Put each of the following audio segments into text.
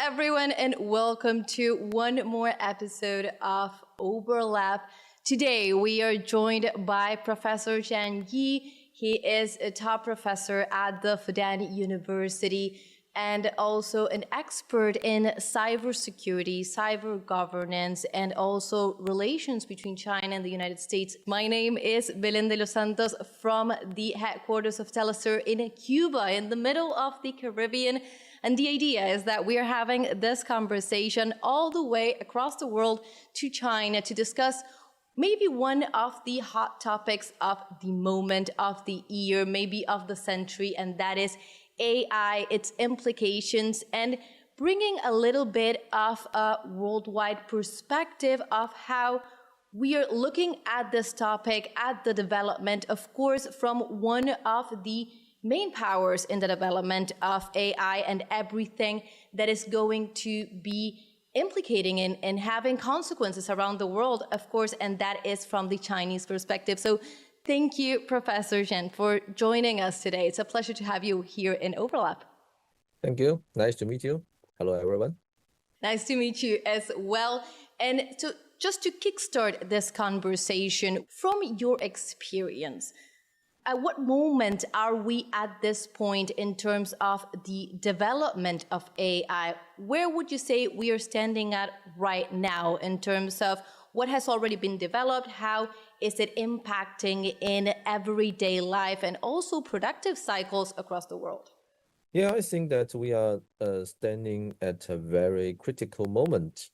everyone, and welcome to one more episode of Overlap. Today, we are joined by Professor Shen Yi. He is a top professor at the Fudan University and also an expert in cybersecurity, cyber governance, and also relations between China and the United States. My name is Belen de los Santos from the headquarters of teleSUR in Cuba, in the middle of the Caribbean. And the idea is that we are having this conversation all the way across the world to China to discuss maybe one of the hot topics of the moment, of the year, maybe of the century, and that is AI, its implications, and bringing a little bit of a worldwide perspective of how we are looking at this topic, at the development, of course, from one of the main powers in the development of AI and everything that is going to be implicating and having consequences around the world, of course, and that is from the Chinese perspective. So thank you, Professor Shen, for joining us today. It's a pleasure to have you here in Overlap. Thank you. Nice to meet you. Hello, everyone. Nice to meet you as well. And so just to kickstart this conversation, from your experience, at what moment are we at this point in terms of the development of AI? Where would you say we are standing at right now in terms of what has already been developed? How is it impacting in everyday life and also productive cycles across the world? Yeah, I think that we are standing at a very critical moment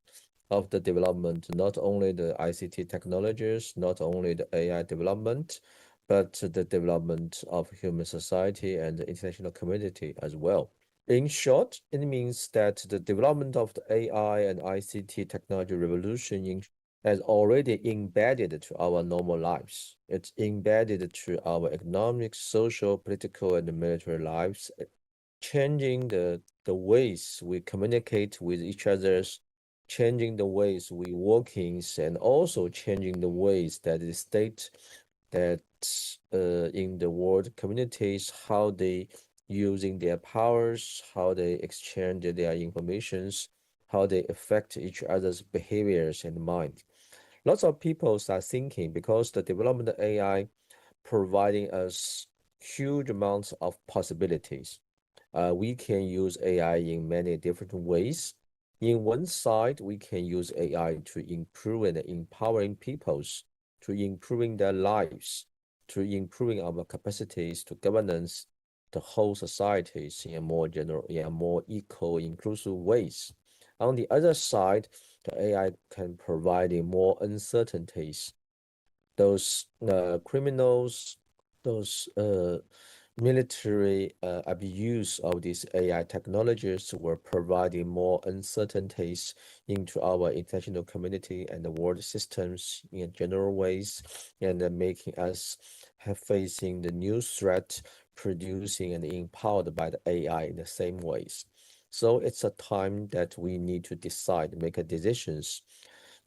of the development, not only the ICT technologies, not only the AI development, but the development of human society and the international community as well. In short, it means that the development of the AI and ICT technology revolution has already embedded to our normal lives. It's embedded to our economic, social, political, and military lives, changing the ways we communicate with each other, changing the ways we work in, and also changing the ways that the state that in the world communities, how they using their powers, how they exchange their informations, how they affect each other's behaviors and mind. Lots of people are thinking because the development of AI providing us huge amounts of possibilities. We can use AI in many different ways. In one side, we can use AI to improve and empowering peoples, to improving their lives, to improving our capacities to governance the whole societies in a more general, in a more equal, inclusive ways. On the other side, the AI can provide more uncertainties. Those criminals, those military abuse of these AI technologies were providing more uncertainties into our international community and the world systems in general ways, and making us facing the new threat producing and empowered by the AI in the same ways. So it's a time that we need to decide, make decisions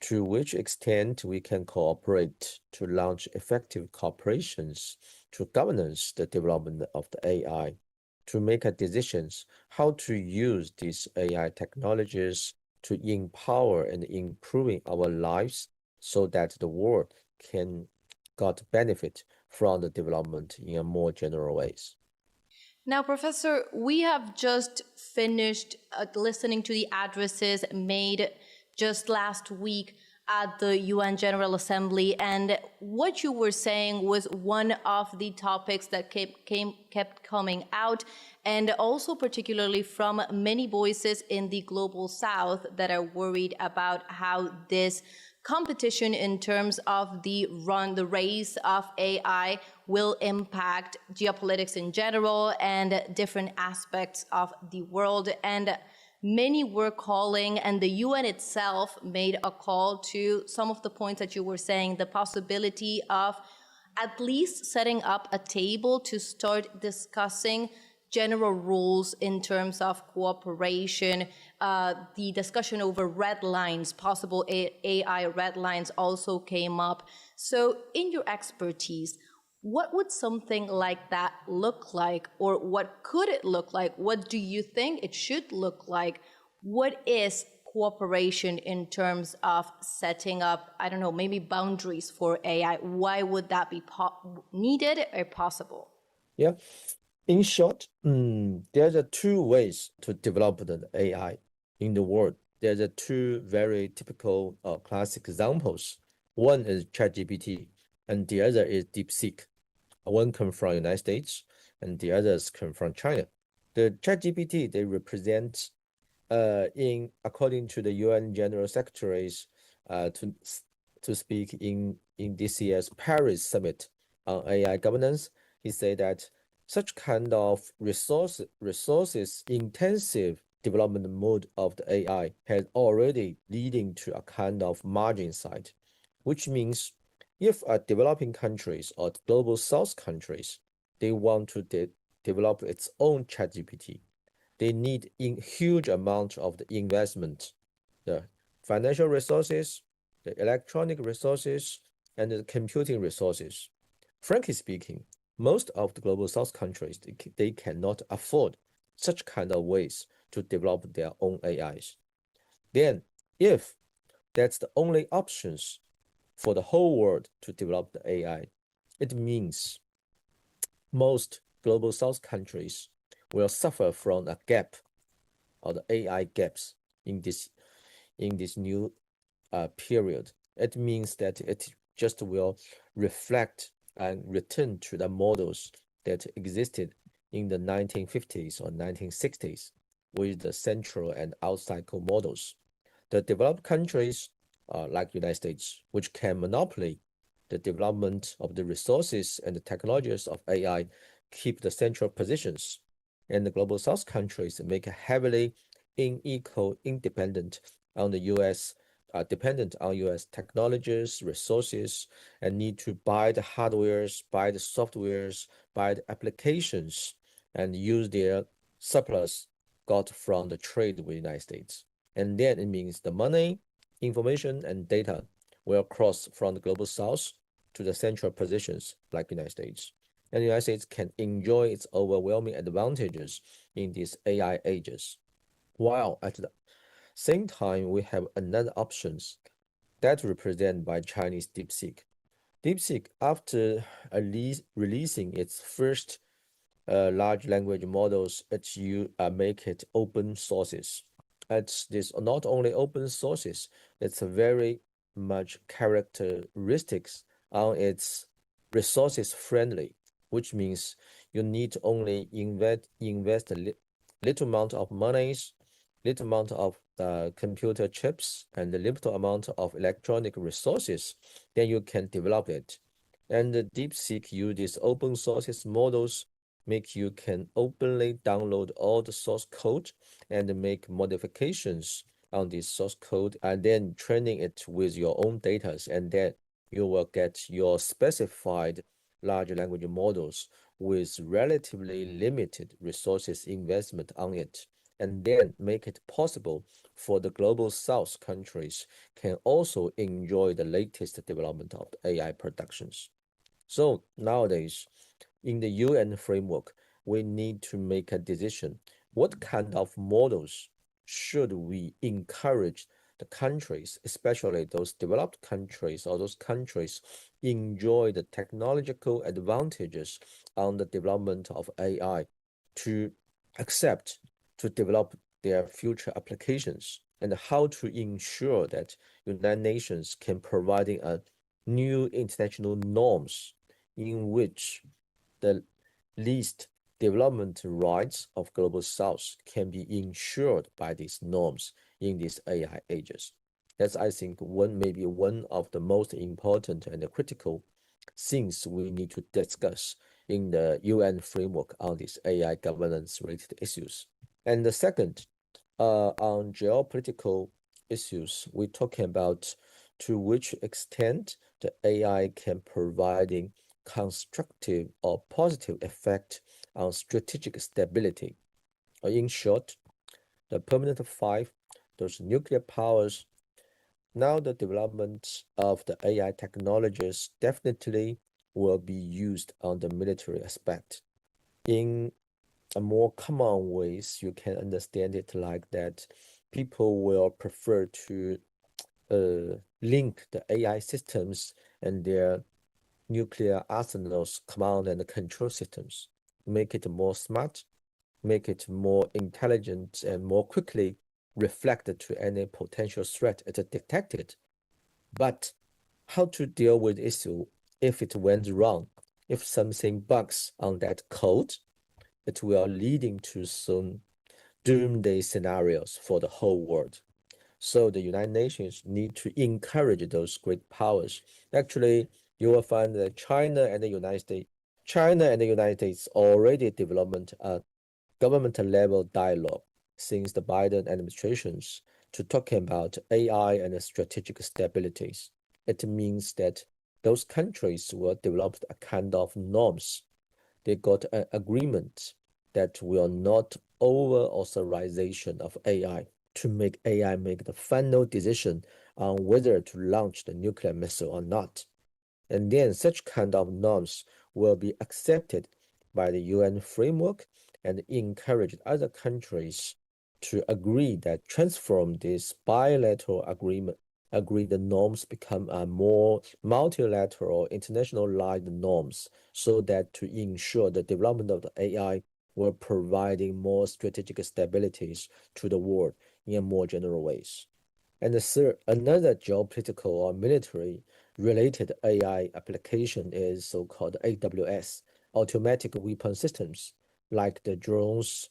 to which extent we can cooperate to launch effective cooperations to governance the development of the AI, to make decisions how to use these AI technologies to empower and improving our lives so that the world can get benefit from the development in a more general ways. Now, Professor, we have just finished listening to the addresses made just last week at the UN General Assembly, and what you were saying was one of the topics that kept coming out, and also particularly from many voices in the global south that are worried about how this competition in terms of the race of AI will impact geopolitics in general and different aspects of the world. And many were calling, and the UN itself made a call to some of the points that you were saying, the possibility of at least setting up a table to start discussing general rules in terms of cooperation. The discussion over red lines, possible AI red lines also came up. So in your expertise, what would something like that look like, or what could it look like? What do you think it should look like? what is cooperation in terms of setting up, I don't know, maybe boundaries for AI? Why would that be needed or possible? Yeah. In short, there's two ways to develop the AI in the world. There's two very typical classic examples. One is ChatGPT, and the other is DeepSeek. One comes from United States, and the others come from China. The ChatGPT, they represent, according to the UN General Secretary's, to speak in this year's Paris Summit on AI governance, he said that such kind of resources intensive development mode of the AI has already leading to a kind of margin side, which means if developing countries or global south countries, they want to develop its own ChatGPT, they need in huge amount of the investment, the financial resources, the electronic resources, and the computing resources. Frankly speaking, most of the global south countries, they cannot afford such kind of ways to develop their own AIs. Then, if that's the only options for the whole world to develop the AI, it means most global south countries will suffer from a gap or the AI gaps in this new period. It means that it just will reflect and return to the models that existed in the 1950s or 1960s with the central and out-cycle models. The developed countries, like United States, which can monopoly the development of the resources and the technologies of AI, keep the central positions, and the global south countries make heavily independent on the US, dependent on US technologies, resources, and need to buy the hardwares, buy the softwares, buy the applications, and use their surplus got from the trade with the United States. And then it means the money, information, and data will cross from the global south to the central positions like the United States. And the United States can enjoy its overwhelming advantages in these AI ages. While at the same time, we have another options that represented by Chinese DeepSeek. DeepSeek, after releasing its first large language models, make it open sources. It's this not only open sources, it's a very much characteristics on its resources friendly, which means you need to only invest a little amount of monies, little amount of computer chips, and a little amount of electronic resources, then you can develop it. And the DeepSeek uses open sources models, make you can openly download all the source code and make modifications on this source code, and then training it with your own data, and then you will get your specified large language models with relatively limited resources investment on it, and then make it possible for the global south countries can also enjoy the latest development of AI productions. So nowadays, in the UN framework, we need to make a decision. What kind of models should we encourage the countries, especially those developed countries or those countries, enjoy the technological advantages on the development of AI to accept to develop their future applications, and how to ensure that United Nations can providing a new international norms in which the least development rights of global south can be ensured by these norms in these AI ages. That's, I think, maybe one of the most important and critical things we need to discuss in the UN framework on these AI governance related issues. And the second, on geopolitical issues, we're talking about to which extent the AI can providing constructive or positive effect on strategic stability. In short, the permanent five, those nuclear powers, now the development of the AI technologies definitely will be used on the military aspect. In a more common ways, you can understand it like that people will prefer to link the AI systems and their nuclear arsenals, command and control systems, make it more smart, make it more intelligent, and more quickly reflect to any potential threat it detected. But how to deal with issue if it went wrong, if something bugs on that code, it will leading to some doomsday scenarios for the whole world. So the United Nations need to encourage those great powers. Actually, you will find that China and the United States already developed a government level dialogue since the Biden administrations to talking about AI and strategic stabilities. It means that those countries will develop a kind of norms. They got an agreement that will not over authorization of AI to make AI make the final decision on whether to launch the nuclear missile or not. And then such kind of norms will be accepted by the UN framework and encourage other countries to agree that transform this bilateral agreed norms become a more multilateral internationalized norms so that to ensure the development of the AI will providing more strategic stabilities to the world in more general ways. And the third, another geopolitical or military related AI application is so-called AWS, automatic weapon systems, like the drones,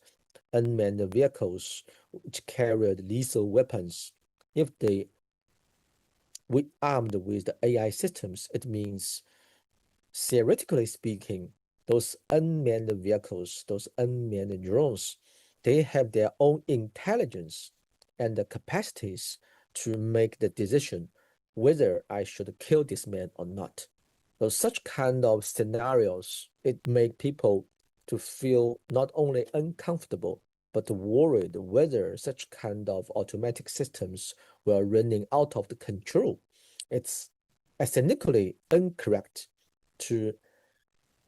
unmanned vehicles, which carry lethal weapons. If they we armed with the AI systems, it means, theoretically speaking, those unmanned vehicles, those unmanned drones, they have their own intelligence and the capacities to make the decision whether I should kill this man or not. So such kind of scenarios, it make people to feel not only uncomfortable, but worried whether such kind of automatic systems were running out of the control. It's ethnically incorrect to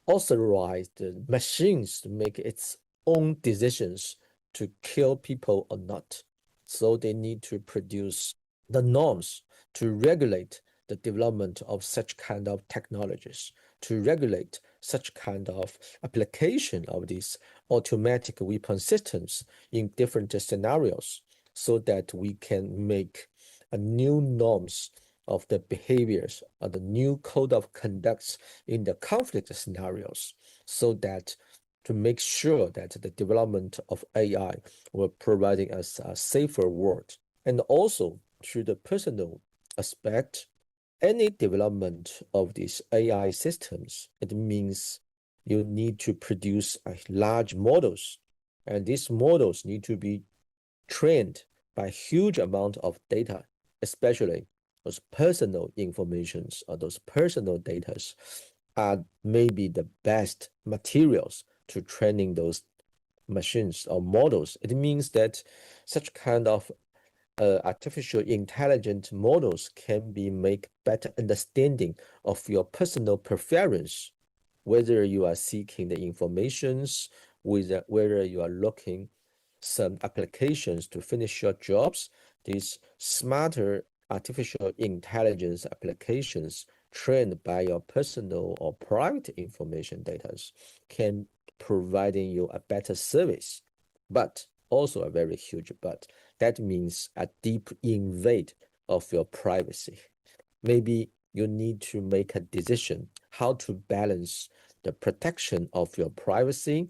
authorize the machines to make its own decisions to kill people or not. So they need to produce the norms to regulate the development of such kind of technologies, to regulate such kind of application of these automatic weapon systems in different scenarios so that we can make a new norms of the behaviors or the new code of conducts in the conflict scenarios so that to make sure that the development of AI will providing us a safer world. And also to the personal aspect, any development of these AI systems, it means you need to produce large models, and these models need to be trained by huge amount of data, especially those personal informations or those personal data are maybe the best materials to training those machines or models. It means that such kind of artificial intelligent models can be make better understanding of your personal preference, whether you are seeking the informations, whether you are looking some applications to finish your jobs. These smarter artificial intelligence applications trained by your personal or private information data can providing you a better service, but also a very huge but. That means a deep invade of your privacy. Maybe you need to make a decision how to balance the protection of your privacy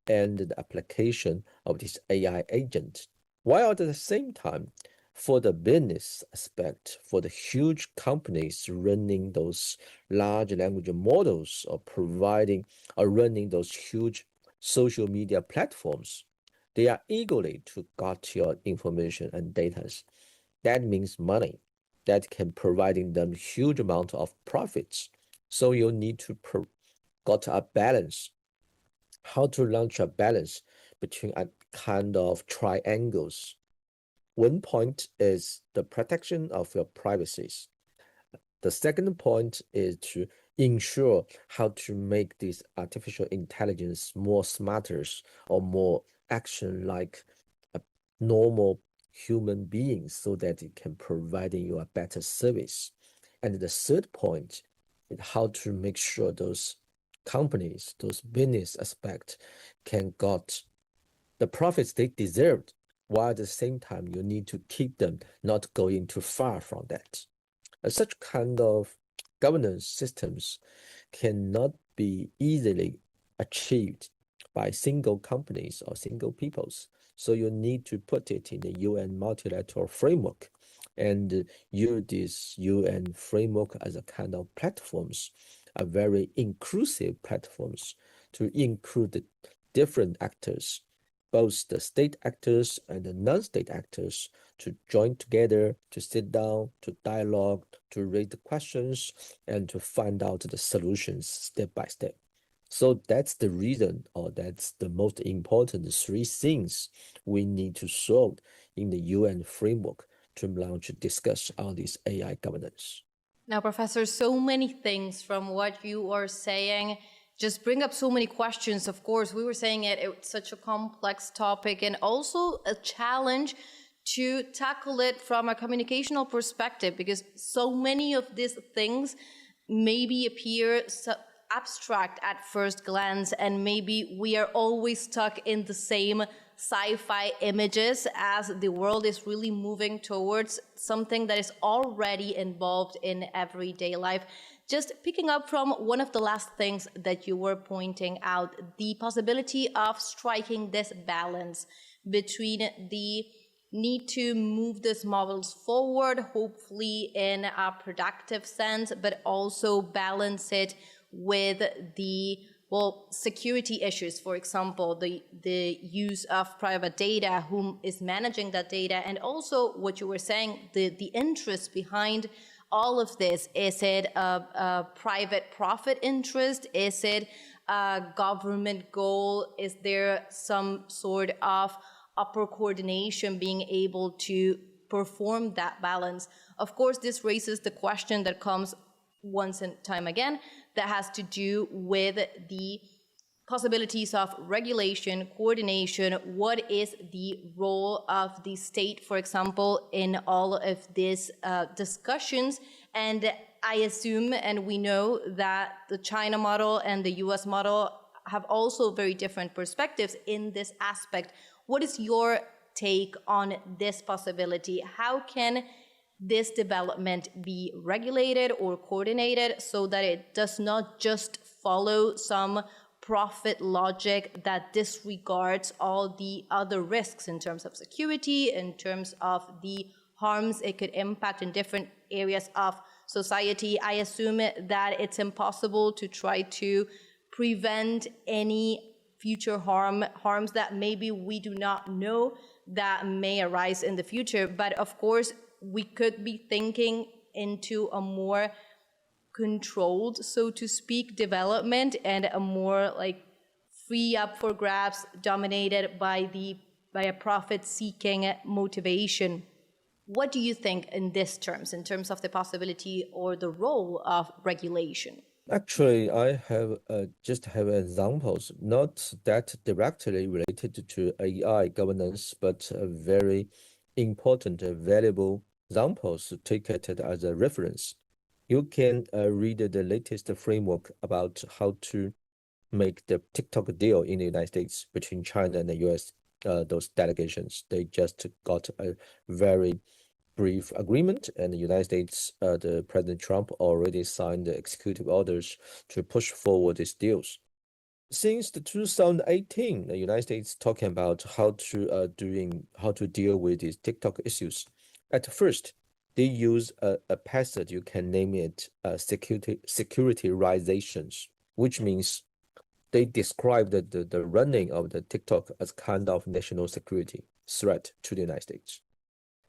and the application of this AI agent, while at the same time, for the business aspect, for the huge companies running those large language models or providing or running those huge social media platforms, they are eagerly to got your information and data. That means money that can providing them huge amount of profits. So you need to got a balance, how to launch a balance between a kind of triangles. One point is the protection of your privacies. The second point is to ensure how to make this artificial intelligence more smarter or more action like a normal human beings so that it can provide you a better service. And the third point is how to make sure those companies, those business aspects can got the profits they deserved, while at the same time you need to keep them not going too far from that. Such kind of governance systems cannot be easily achieved by single companies or single peoples. So you need to put it in the UN multilateral framework and use this UN framework as a kind of platforms, a very inclusive platforms to include the different actors, both the state actors and the non-state actors, to join together, to sit down, to dialogue, to raise the questions, and to find out the solutions step by step. So that's the reason, or that's the most important three things we need to solve in the UN framework to launch discuss on this AI governance. Now, Professor, so many things from what you are saying just bring up so many questions. Of course, we were saying it's such a complex topic and also a challenge to tackle it from a communicational perspective, because so many of these things maybe appear abstract at first glance, and maybe we are always stuck in the same sci-fi images as the world is really moving towards something that is already involved in everyday life. Just picking up from one of the last things that you were pointing out, the possibility of striking this balance between the need to move these models forward, hopefully in a productive sense, but also balance it with the security issues, for example, the use of private data, whom is managing that data, and also what you were saying, the interest behind all of this. Is it a private profit interest? Is it a government goal? Is there some sort of upper coordination being able to perform that balance? Of course, this raises the question that comes once and time again, that has to do with the possibilities of regulation, coordination. What is the role of the state, for example, in all of these discussions? And I assume, and we know that the China model and the US model have also very different perspectives in this aspect. What is your take on this possibility? How can this development be regulated or coordinated so that it does not just follow some profit logic that disregards all the other risks in terms of security, in terms of the harms it could impact in different areas of society? I assume that it's impossible to try to prevent any future harms that maybe we do not know that may arise in the future. But of course, we could be thinking into a more controlled, so to speak, development, and a more like free up for grabs, dominated by a profit-seeking motivation. What do you think in these terms, in terms of the possibility or the role of regulation? Actually, I have just have examples, not that directly related to AI governance, but very important, valuable examples to take it as a reference. You can read the latest framework about how to make the TikTok deal in the United States between China and the US. Those delegations, they just got a very brief agreement, and the United States, the President Trump already signed the executive orders to push forward these deals. Since the 2018, the United States talking about how to deal with these TikTok issues. At first, they use a passage, you can name it securitizations, which means they describe the running of the TikTok as kind of national security threat to the United States,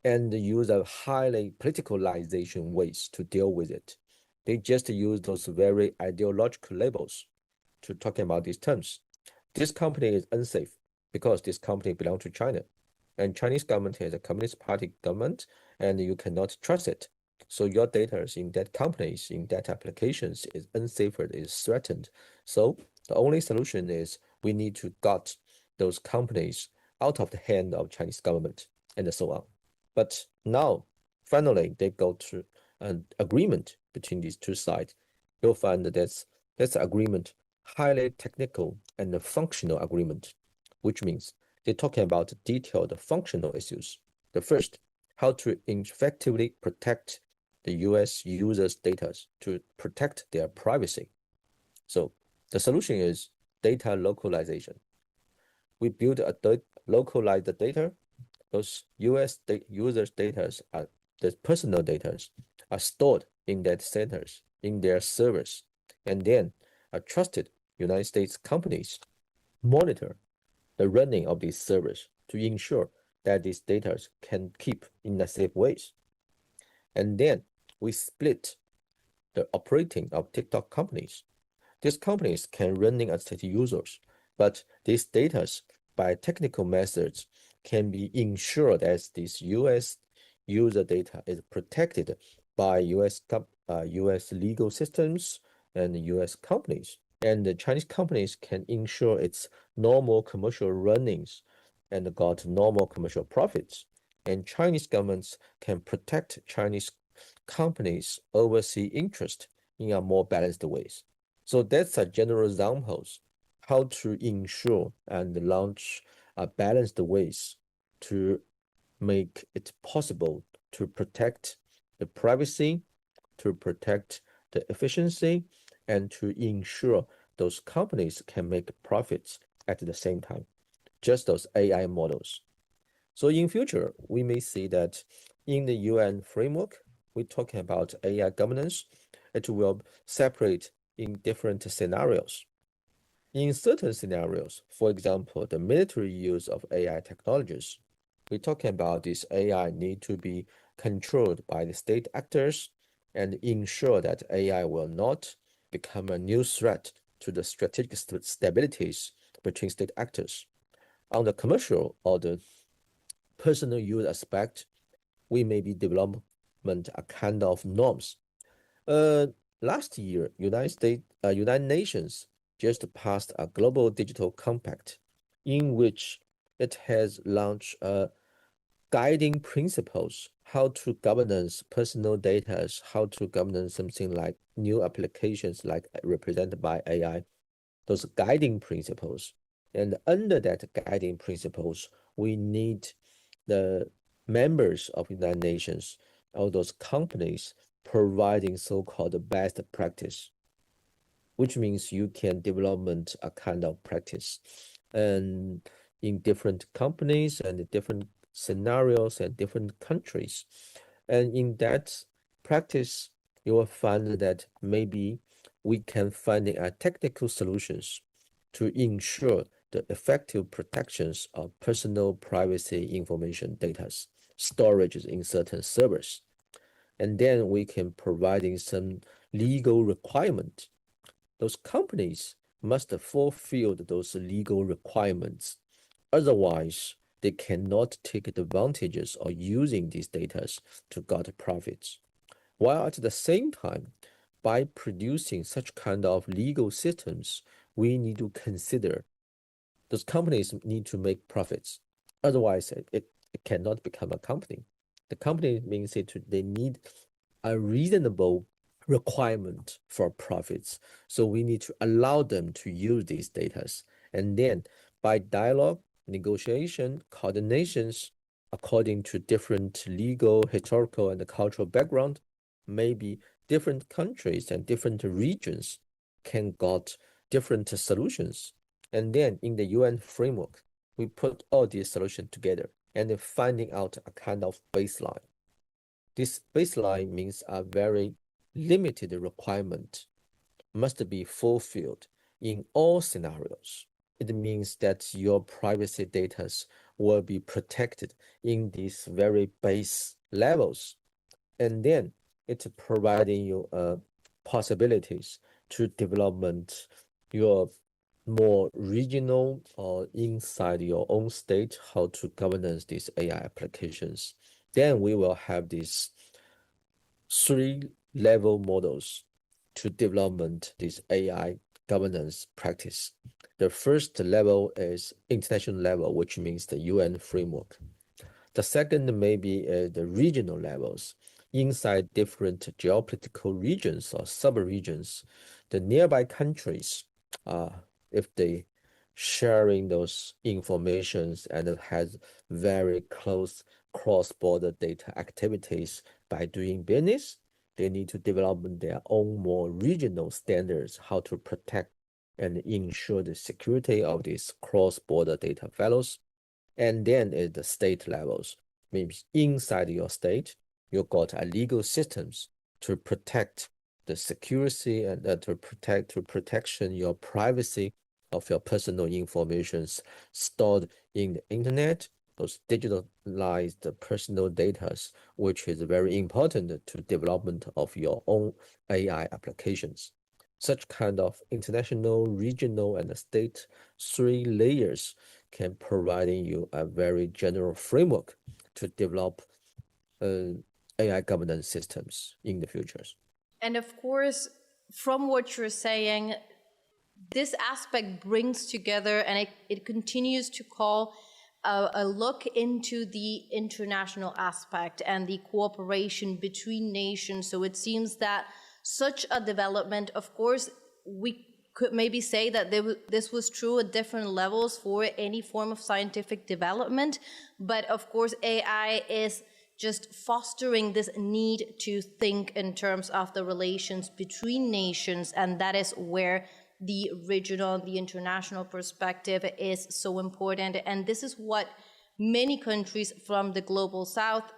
and use a highly politicalization ways to deal with it. They just use those very ideological labels to talk about these terms. This company is unsafe because this company belongs to China, and Chinese government is a Communist Party government, and you cannot trust it. So your data in that companies, in that applications is unsafer, is threatened. So the only solution is we need to get those companies out of the hand of Chinese government, and so on. But now, finally, they go to an agreement between these two sides. You'll find that that's agreement highly technical and a functional agreement, which means they're talking about detailed functional issues. The first, how to effectively protect the US users' data to protect their privacy. So the solution is data localization. We build a localized data. Those US users' data are the personal data are stored in data centers, in their servers, and then a trusted United States companies monitor the running of these servers to ensure that these data can keep in a safe ways. And then we split the operating of TikTok companies. These companies can running as state users, but these data by technical methods can be ensured as this US user data is protected by US legal systems and US companies. And the Chinese companies can ensure its normal commercial runnings and got normal commercial profits. And Chinese governments can protect Chinese companies' overseas interest in a more balanced ways. So that's a general examples how to ensure and launch a balanced ways to make it possible to protect the privacy, to protect the efficiency, and to ensure those companies can make profits at the same time, just those AI models. So in future, we may see that in the UN framework, we're talking about AI governance, it will separate in different scenarios. In certain scenarios, for example, the military use of AI technologies, we're talking about this AI need to be controlled by the state actors and ensure that AI will not become a new threat to the strategic stabilities between state actors. On the commercial or the personal use aspect, we may be development a kind of norms. Last year, United Nations just passed a global digital compact in which it has launched guiding principles how to governance personal data, how to governance something like new applications like represented by AI, those guiding principles. And under that guiding principles, we need the members of United Nations, all those companies providing so-called best practice, which means you can development a kind of practice and in different companies and different scenarios and different countries. And in that practice, you will find that maybe we can find technical solutions to ensure the effective protections of personal privacy information data storages in certain servers. And then we can providing some legal requirement. Those companies must fulfill those legal requirements. Otherwise, they cannot take advantages of using these data to get profits. While at the same time, by producing such kind of legal systems, we need to consider those companies need to make profits. Otherwise, it cannot become a company. The company means they need a reasonable requirement for profits. So we need to allow them to use these data. And then by dialogue, negotiation, coordinations, according to different legal, historical, and cultural background, maybe different countries and different regions can got different solutions. And then in the UN framework, we put all these solutions together and finding out a kind of baseline. This baseline means a very limited requirement must be fulfilled in all scenarios. It means that your privacy data will be protected in these very base levels. And then it's providing you possibilities to development your more regional or inside your own state, how to governance these AI applications. Then we will have these 3-level models to development this AI governance practice. The first level is international level, which means the UN framework. The second may be the regional levels. Inside different geopolitical regions or sub-regions, the nearby countries, if they sharing those informations and has very close cross-border data activities by doing business, they need to develop their own more regional standards, how to protect and ensure the security of these cross-border data flows. And then at the state levels, means inside your state, you got a legal systems to protect the security and to protection your privacy of your personal information stored in the internet, those digitalized personal data, which is very important to development of your own AI applications. Such kind of international, regional, and state 3 layers can providing you a very general framework to develop AI governance systems in the futures. And of course, from what you're saying, this aspect brings together and it continues to call a look into the international aspect and the cooperation between nations. So it seems that such a development, of course, we could maybe say that this was true at different levels for any form of scientific development. But of course, AI is just fostering this need to think in terms of the relations between nations. And that is where the regional, the international perspective is so important. And this is what many countries from the global south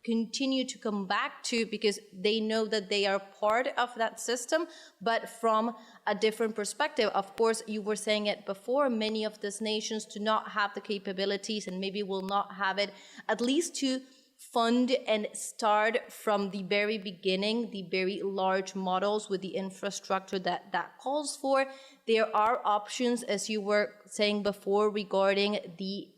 continue to come back to, because they know that they are part of that system, but from a different perspective. Of course, you were saying it before, many of these nations do not have the capabilities and maybe will not have it, at least to fund and start from the very beginning, the very large models with the infrastructure that calls for. There are options, as you were saying before, regarding the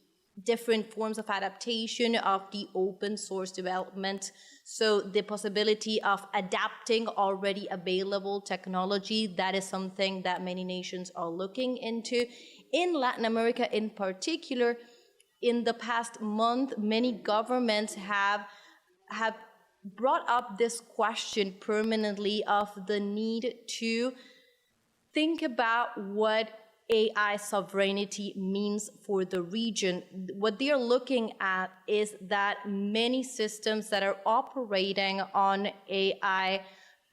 different forms of adaptation of the open source development. So the possibility of adapting already available technology, that is something that many nations are looking into. In Latin America in particular, in the past month, many governments have brought up this question permanently of the need to think about what AI sovereignty means for the region. What they're looking at is that many systems that are operating on AI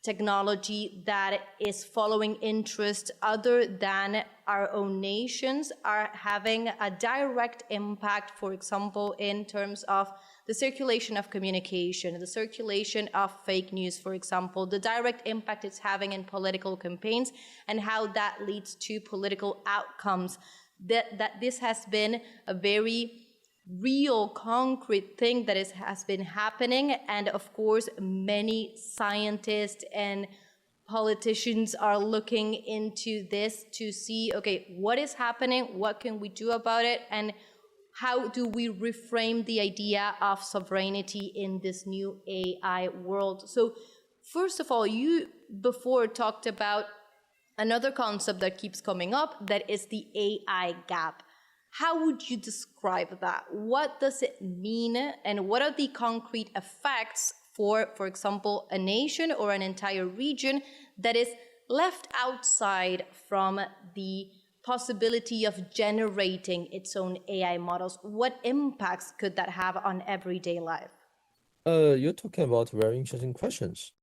technology that is following interest other than our own nations are having a direct impact, for example, in terms of the circulation of communication, the circulation of fake news, for example, the direct impact it's having in political campaigns and how that leads to political outcomes. That this has been a very real, concrete thing that has been happening. And of course, many scientists and politicians are looking into this to see, okay, what is happening? What can we do about it? And how do we reframe the idea of sovereignty in this new AI world? So first of all, you before talked about another concept that keeps coming up, that is the AI gap. How would you describe that? What does it mean? And what are the concrete effects for example, a nation or an entire region that is left outside from the possibility of generating its own AI models? What impacts could that have on everyday life? You're talking about very interesting questions.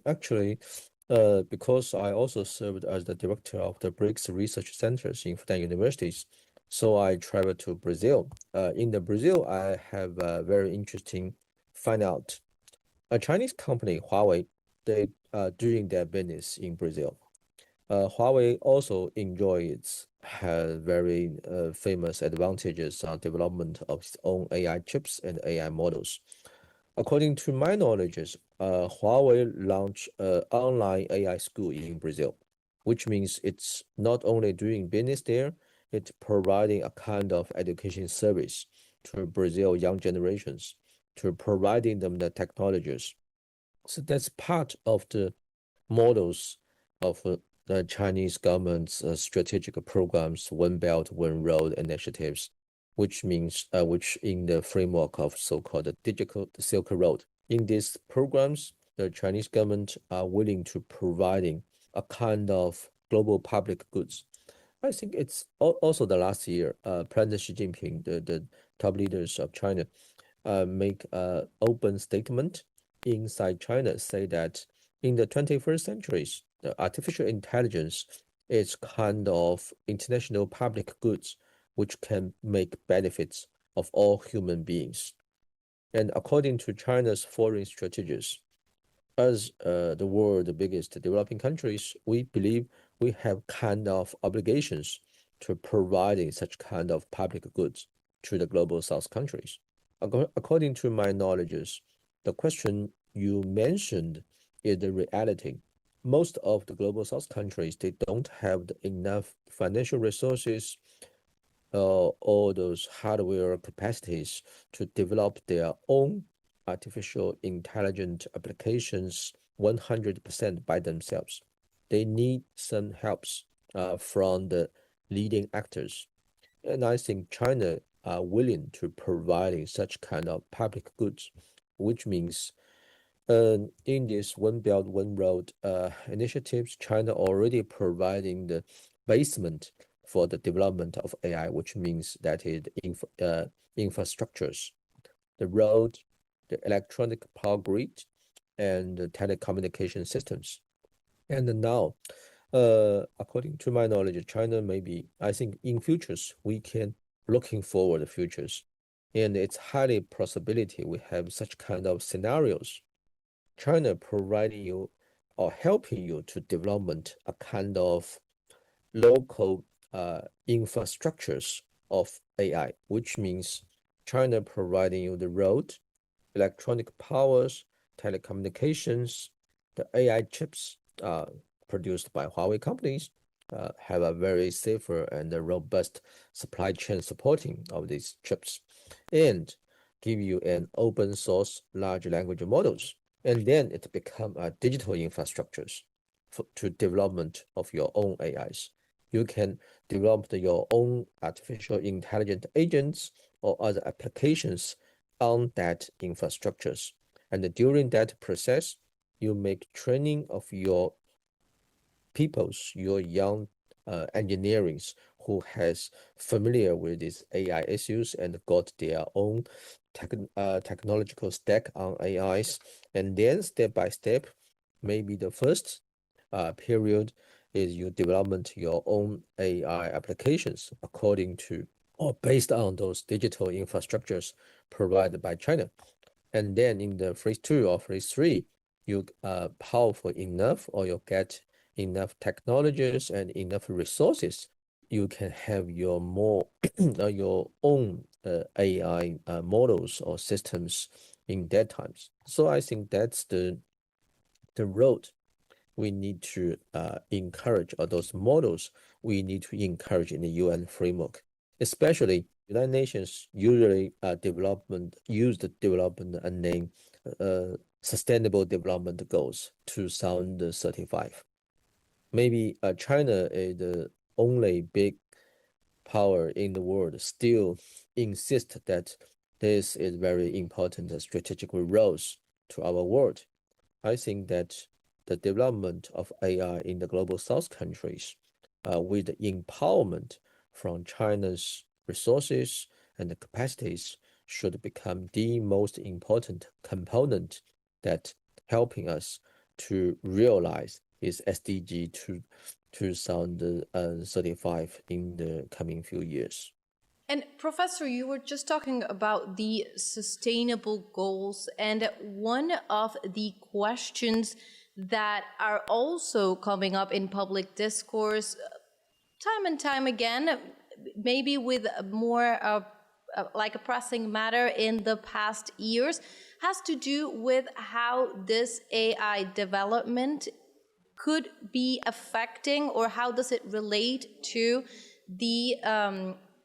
Actually, because I also served as the director of the BRICS research centers in Fudan Universities, so I traveled to Brazil. In the Brazil, I have a very interesting find out. A Chinese company, Huawei, they are doing their business in Brazil. Huawei also enjoys very famous advantages on development of its own AI chips and AI models. According to my knowledge, Huawei launched an online AI school in Brazil, which means it's not only doing business there, it's providing a kind of education service to Brazil young generations, to providing them the technologies. So that's part of the models of the Chinese government's strategic programs, One Belt, One Road initiatives. which means which in the framework of so-called the digital Silk Road. In these programs, the Chinese government are willing to providing a kind of global public goods. I think it's also the last year, President Xi Jinping, the top leaders of China, make an open statement inside China, say that in the 21st centuries, the artificial intelligence is kind of international public goods which can make benefits of all human beings. And according to China's foreign strategies, as the world's biggest developing countries, we believe we have kind of obligations to providing such kind of public goods to the global South countries. According to my knowledge, the question you mentioned is the reality. Most of the global South countries, they don't have enough financial resources all those hardware capacities to develop their own artificial intelligent applications 100% by themselves. They need some helps from the leading actors. And I think China are willing to providing such kind of public goods, which means in this One Belt, One Road initiatives, China already providing the basement for the development of AI, which means that is infrastructures, the road, the electronic power grid, and the telecommunication systems. And now, according to my knowledge, China maybe, I think in futures, we can looking forward the futures. And it's highly possibility we have such kind of scenarios. China providing you or helping you to development a kind of local infrastructures of AI, which means China providing you the road, electronic powers, telecommunications, the AI chips produced by Huawei companies have a very safer and a robust supply chain supporting of these chips, and give you an open source large language models. And then it become a digital infrastructures to development of your own AIs. You can develop your own artificial intelligent agents or other applications on that infrastructures. And during that process, you make training of your peoples, your young engineers who has familiar with these AI issues and got their own technological stack on AIs. And then step by step, maybe the first period is you development your own AI applications according to or based on those digital infrastructures provided by China. And then in the phase 2 or phase 3, you powerful enough or you get enough technologies and enough resources, you can have your more your own AI models or systems in that times. So I think that's the road we need to encourage, or those models we need to encourage in the UN framework. Especially United Nations usually use the development and name Sustainable Development Goals 2035. Maybe China is the only big power in the world still insist that this is very important strategic roles to our world. I think that the development of AI in the global South countries with the empowerment from China's resources and the capacities should become the most important component that helping us to realize its SDG 2035 in the coming few years. And Professor, you were just talking about the sustainable goals, and one of the questions that are also coming up in public discourse time and time again, maybe with more like a pressing matter in the past years, has to do with how this AI development could be affecting, or how does it relate to the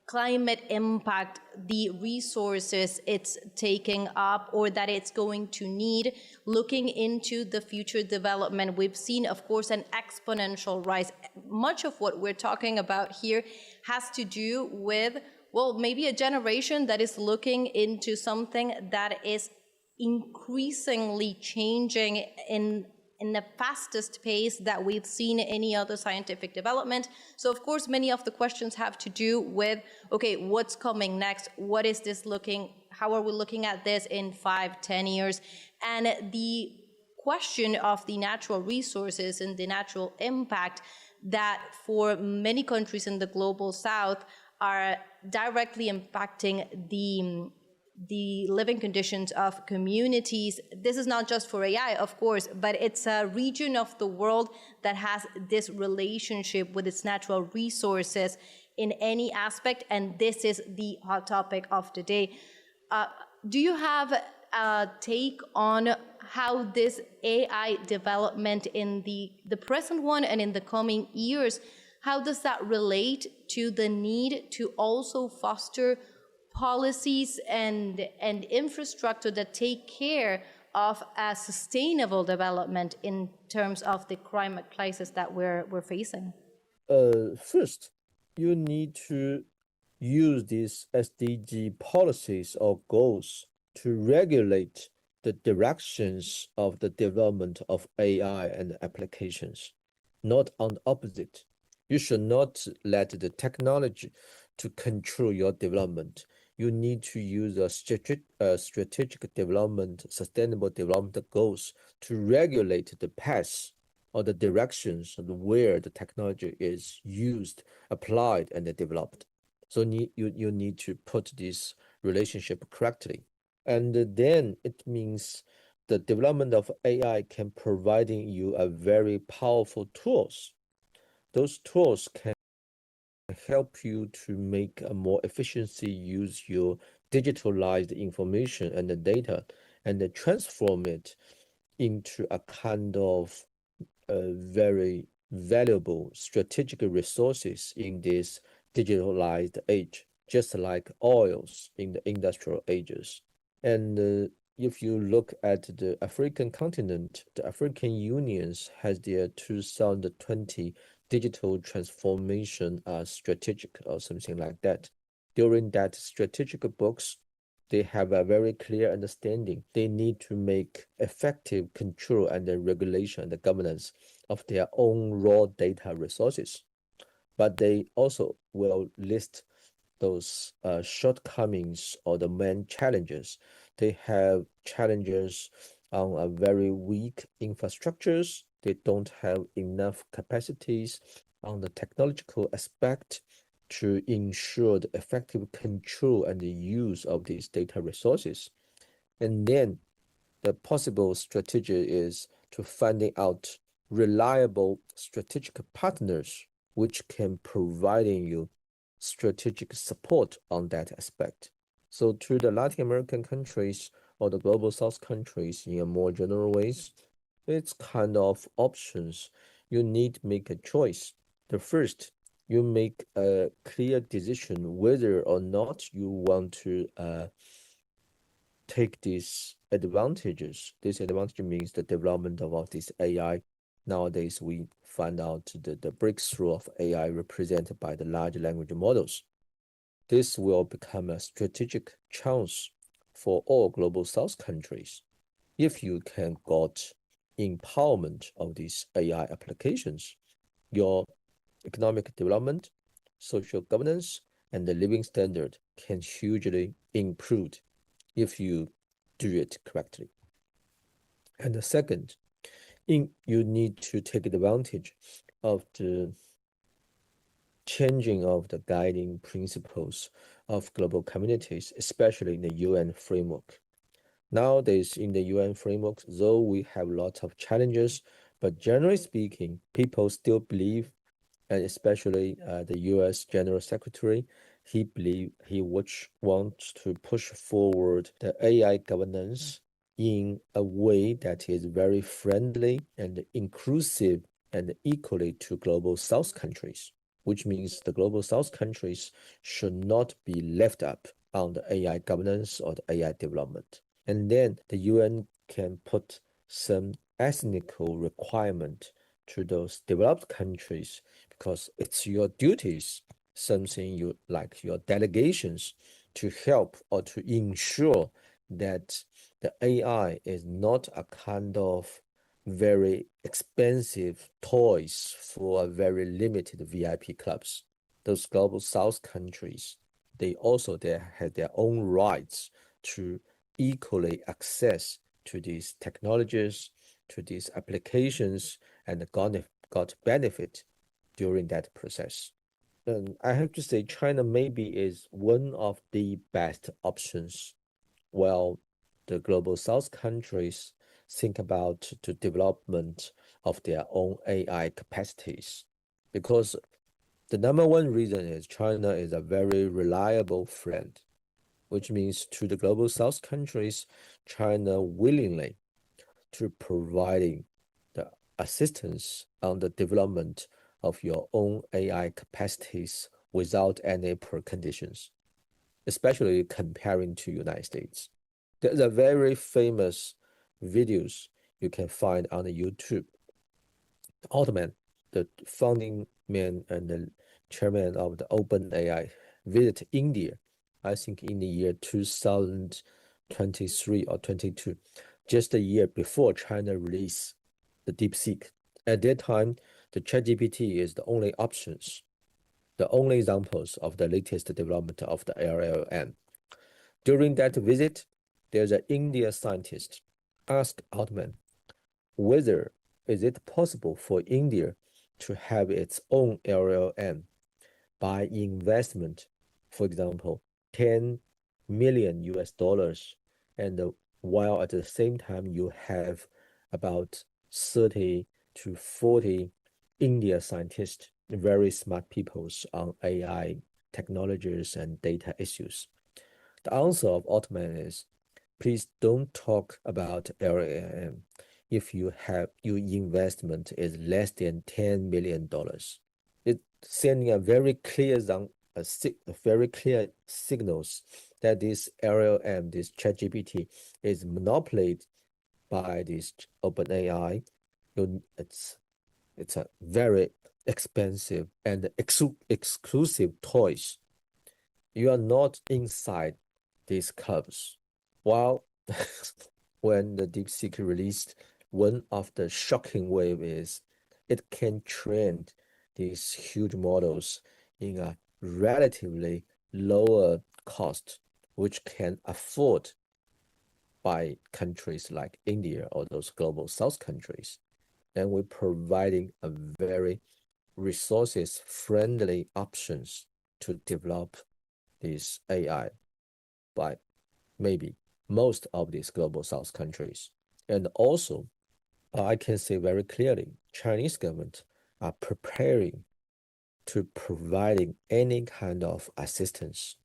climate impact, the resources it's taking up or that it's going to need, looking into the future development. We've seen, of course, an exponential rise. Much of what we're talking about here has to do with well, maybe a generation that is looking into something that is increasingly changing in the fastest pace that we've seen any other scientific development. So of course, many of the questions have to do with, okay, what's coming next? What is this looking, how are we looking at this in 5, 10 years? And the question of the natural resources and the natural impact that for many countries in the global south are directly impacting the living conditions of communities. This is not just for AI, of course, but it's a region of the world that has this relationship with its natural resources in any aspect, and this is the hot topic of the day. Do you have a take on how this AI development in the present one and in the coming years, how does that relate to the need to also foster policies and infrastructure that take care of a sustainable development in terms of the climate crisis that we're facing? First, you need to use these SDG policies or goals to regulate the directions of the development of AI and applications, not on the opposite. You should not let the technology to control your development. You need to use a strategic development, sustainable development goals to regulate the path or the directions of where the technology is used, applied, and developed. So you need to put this relationship correctly. And then it means the development of AI can providing you a very powerful tools. Those tools can help you to make a more efficiency use your digitalized information and the data and transform it into a kind of very valuable strategic resources in this digitalized age, just like oils in the industrial ages. And if you look at the African continent, the African Unions has their 2020 digital transformation strategic or something like that. During that strategic books, they have a very clear understanding. They need to make effective control and the regulation and the governance of their own raw data resources. But they also will list those shortcomings or the main challenges. They have challenges on a very weak infrastructures. They don't have enough capacities on the technological aspect to ensure the effective control and the use of these data resources. And then the possible strategy is to finding out reliable strategic partners which can providing you strategic support on that aspect. So to the Latin American countries or the global South countries in a more general ways, it's kind of options. You need to make a choice. The first, you make a clear decision whether or not you want to take these advantages. This advantage means the development of this AI. Nowadays, we find out the breakthrough of AI represented by the large language models. This will become a strategic chance for all global South countries. If you can got empowerment of these AI applications, your economic development, social governance, and the living standard can hugely improve if you do it correctly. And the second, you need to take advantage of the changing of the guiding principles of global communities, especially in the UN framework. Nowadays, in the UN framework, though we have lots of challenges, but generally speaking, people still believe, and especially the US General Secretary, he wants to push forward the AI governance in a way that is very friendly and inclusive and equally to global South countries, which means the global South countries should not be left up on the AI governance or the AI development. And then the UN can put some ethnical requirement to those developed countries because it's your duties something you like your delegations to help or to ensure that the AI is not a kind of very expensive toys for a very limited VIP clubs. Those global South countries, they have their own rights to equally access to these technologies, to these applications, and got benefit during that process. And I have to say, China maybe is one of the best options while the global South countries think about the development of their own AI capacities. Because the number one reason is China is a very reliable friend, which means to the global South countries, China willingly to providing the assistance on the development of your own AI capacities without any preconditions, especially comparing to United States. There's a very famous videos you can find on the YouTube. Altman, the founding man and the chairman of the OpenAI, visit India, I think in the year 2023 or 22, just a year before China released the DeepSeek. At that time, the ChatGPT is the only options, the only examples of the latest development of the LLM. During that visit, there's an Indian scientist asked Altman whether is it possible for India to have its own LLM by investment, for example, 10 million US dollars, and while at the same time you have about 30 to 40 India scientists, very smart people on AI technologies and data issues. The answer of Altman is, please don't talk about LLM if your investment is less than $10 million. It's sending a very clear signals that this LLM, this ChatGPT, is monopolized by this OpenAI. It's a very expensive and exclusive toys. You are not inside these clubs. While when the DeepSeek released, one of the shocking wave is it can train these huge models in a relatively lower cost, which can afford by countries like India or those global South countries. And we're providing a very resources-friendly options to develop this AI by maybe most of these global South countries. And also, I can say very clearly, Chinese government are preparing to providing any kind of assistance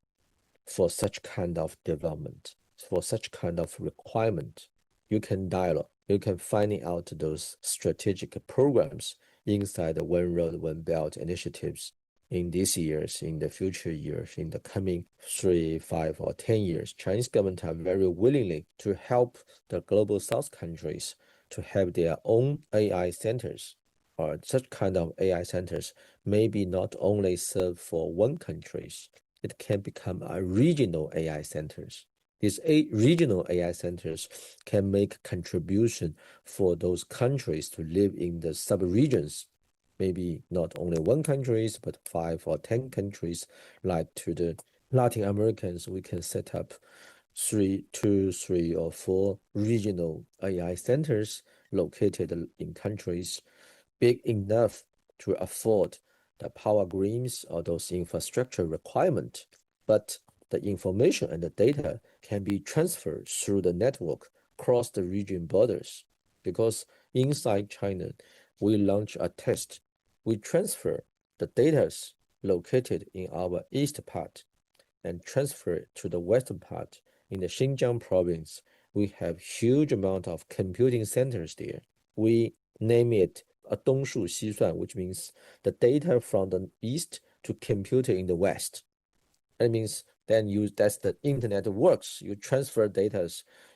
for such kind of development, for such kind of requirement. You can dialogue, you can find out those strategic programs inside the One Road, One Belt initiatives in these years, in the future years, in the coming 3, 5, or 10 years. Chinese government are very willingly to help the global South countries to have their own AI centers, or such kind of AI centers maybe not only serve for one countries, it can become a regional AI centers. These regional AI centers can make contribution for those countries to live in the sub-regions, maybe not only one countries, but 5 or 10 countries. Like to the Latin Americans, we can set up 2, 3, or 4 regional AI centers located in countries big enough to afford the power grids or those infrastructure requirement, but the information and the data can be transferred through the network across the region borders. Because inside China, we launch a test. We transfer the data located in our east part and transfer it to the western part. In the Xinjiang province, we have huge amount of computing centers there. We name it a 东数西算, which means the data from the east to computer in the west. That means then that's the internet works. You transfer data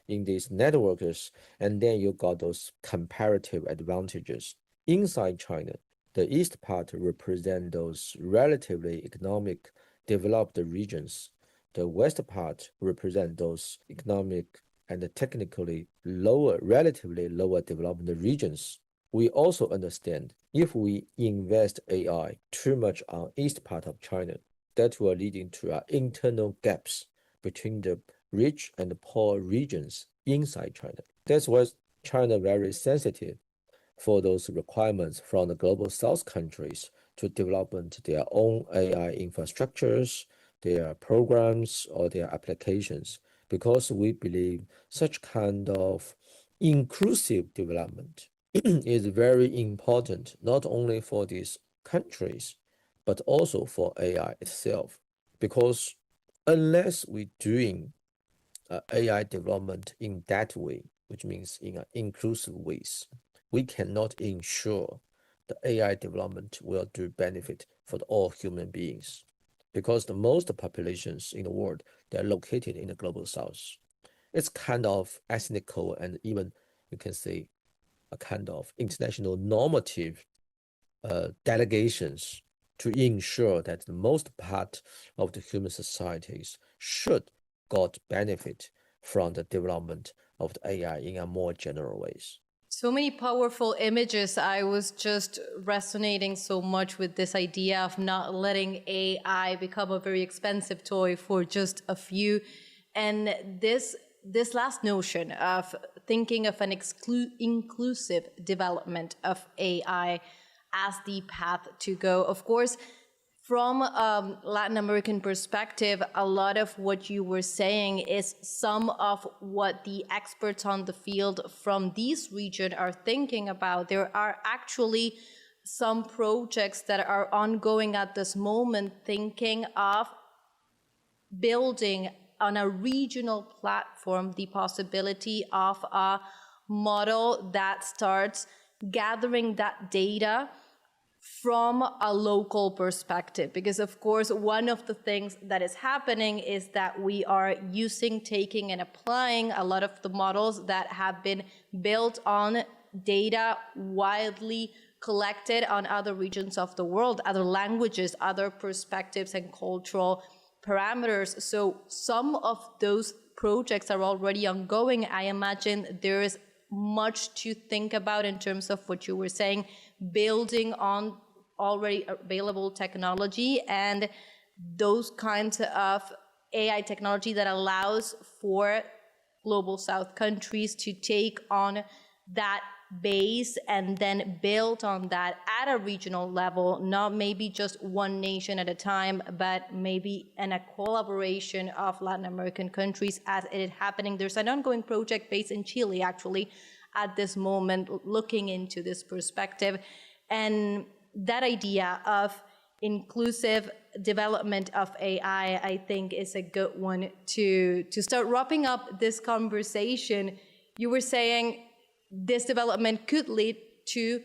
in these networks, and then you got those comparative advantages. Inside China, The east part represents those relatively economic developed regions. The west part represents those economic and technically relatively lower developed regions. We also understand if we invest AI too much on east part of China, that will lead into internal gaps between the rich and poor regions inside China. That's why China very sensitive for those requirements from the global south countries to develop their own AI infrastructures, their programs, or their applications, because we believe such kind of inclusive development is very important, not only for these countries, but also for AI itself. Because unless we're doing AI development in that way, which means in inclusive ways, we cannot ensure the AI development will do benefit for all human beings, because the most populations in the world, they're located in the global south. It's kind of ethnical and even you can say a kind of international normative delegations to ensure that the most part of the human societies should got benefit from the development of the AI in a more general ways. So many powerful images. I was just resonating so much with this idea of not letting AI become a very expensive toy for just a few. And this last notion of thinking of an inclusive development of AI as the path to go. Of course, from a Latin American perspective, a lot of what you were saying is some of what the experts on the field from this region are thinking about. There are actually some projects that are ongoing at this moment thinking of building on a regional platform the possibility of a model that starts gathering that data from a local perspective. Because of course, one of the things that is happening is that we are taking and applying a lot of the models that have been built on data widely collected on other regions of the world, other languages, other perspectives and cultural parameters. So some of those projects are already ongoing. I imagine there is much to think about in terms of what you were saying, building on already available technology and those kinds of AI technology that allows for global south countries to take on that base and then build on that at a regional level, not maybe just one nation at a time, but maybe in a collaboration of Latin American countries as it is happening. There's an ongoing project based in Chile, actually, at this moment, looking into this perspective. And that idea of inclusive development of AI, I think, is a good one to start wrapping up this conversation. You were saying this development could lead to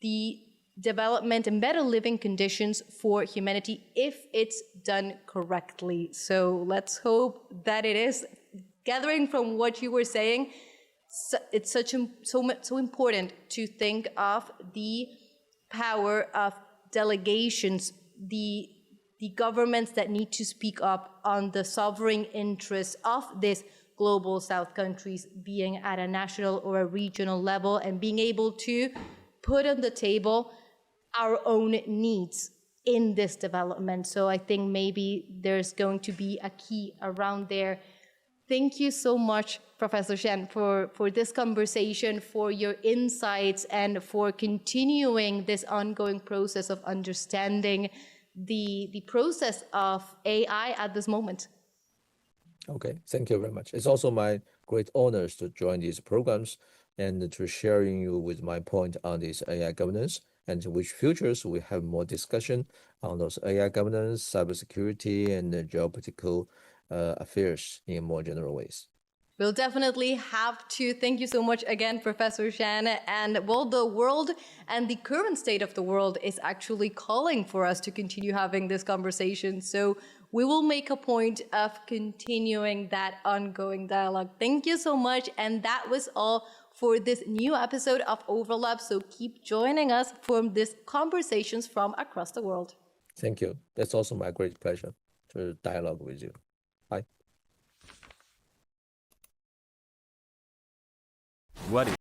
the development and better living conditions for humanity if it's done correctly. So let's hope that it is. Gathering from what you were saying, it's so important to think of the power of delegations, the governments that need to speak up on the sovereign interests of these global south countries, being at a national or a regional level, and being able to put on the table our own needs in this development. So I think maybe there's going to be a key around there. Thank you so much, Professor Shen, for this conversation, for your insights, and for continuing this ongoing process of understanding the process of AI at this moment. Okay, thank you very much. It's also my great honors to join these programs and to sharing you with my point on this AI governance, and which futures we have more discussion on those AI governance, cybersecurity, and geopolitical affairs in more general ways. We'll definitely have to. Thank you so much again, Professor Shen. And well, the world and the current state of the world is actually calling for us to continue having this conversation. So we will make a point of continuing that ongoing dialogue. Thank you so much. And that was all for for this new episode of Overlap. So keep joining us for these conversations from across the world. Thank you. That's also my great pleasure to dialogue with you. Bye. What